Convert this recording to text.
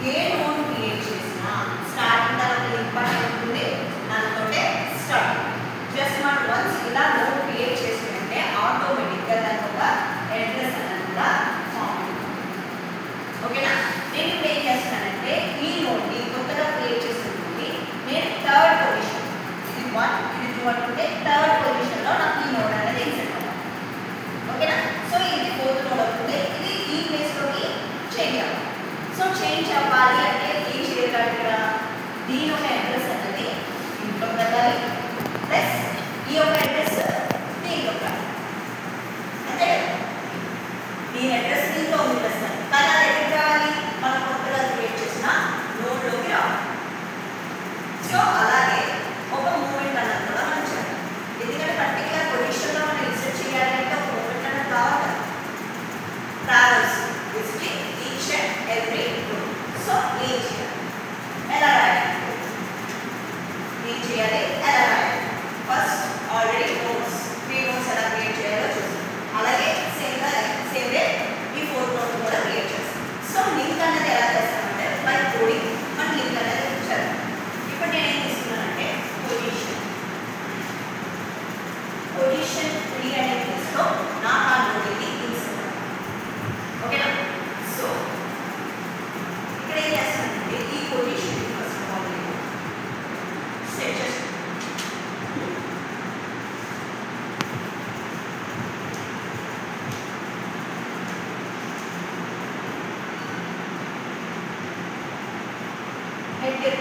ఏ node create చేసినా starting తర్వాత link button ఉంటుంది, దానితోటే స్టార్ట్. జస్ట్ మనం వన్స్ ఇలా నోడ్ క్రియేట్ చేసుకుంటే ఆటోమేటిక్గా దానికి ఒక అడ్రస్ అనేది కూడా ఫామ్ అవుతుంది. ఓకేనా? నేను ఇప్పుడు ఏం చేస్తానంటే ఈ నోడ్ని కొత్తగా క్రియేట్ చేసినటువంటి నేను థర్డ్ పొజిషన్, ఇది 1 ఇది 2 అనుకుంటే థర్డ్ పొజిషన్లో నాకు ఈ నోడ్ అనేది ఇన్సర్ట్ అవ్వాలి. ఓకేనా? సో ఇది ఫోర్త్ నోడ్ అవుతుంది, ఇది ఈ ప్లేస్లోకి చేంజ్ అవ్వాలి. సో చేంజ్ అవ్వాలి అంటే ఏం చేయాలి? ఇక్కడ దీని యొక్క అడ్రస్ అనేది ఇంట్లో పెట్టాలి, ప్లస్ ఈ యొక్క అడ్రస్ దీంట్లో పెట్టాలి. అంతే కదా? దీని అడ్రస్ దీంట్లో ఉంది ప్రస్తుతం, కానీ అది ఎక్కడికి రావాలి? మనం కొత్తగా క్రియేట్ చేసిన నోడ్లోకి రావాలి. సో అలాగే ఒక మూమెంట్ అన్నది కూడా మనం చేయాలి. ఎందుకంటే పర్టికులర్ పొజిషన్లో మనం ఇన్సర్ట్ చేయాలి అంటే ఒక మూమెంట్ అన్నది కావాలి. Travels visiting each and every node. So ఏం చేయాలి? ఎలా రాయాలి? ఏం చేయాలి? ఎలా రాయాలి? ఫస్ట్ ఆల్రెడీ నోట్స్ 3 నోట్స్ ఎలా క్రియేట్ చేయాలో చూస్తాం. అలాగే సేమ్ వే ఈ 4th నోట్ కూడా క్రియేట్ చేస్తాం. సో లింక్ అనేది ఎలా చేస్తామంటే బై కోడింగ్ మనం లింక్ అనేది చేస్తాం. ఇప్పుడు నేను ఏం తీసుకున్నానంటే పొజిషన్ 3 అనే ప్లేస్లో నా ఆ నోడ్ని తీసుకున్నాను. ఓకేనా? సో ఇక్కడ ఏం చేస్తానంటే ఈ position first of all set చేస్తాను. హెడ్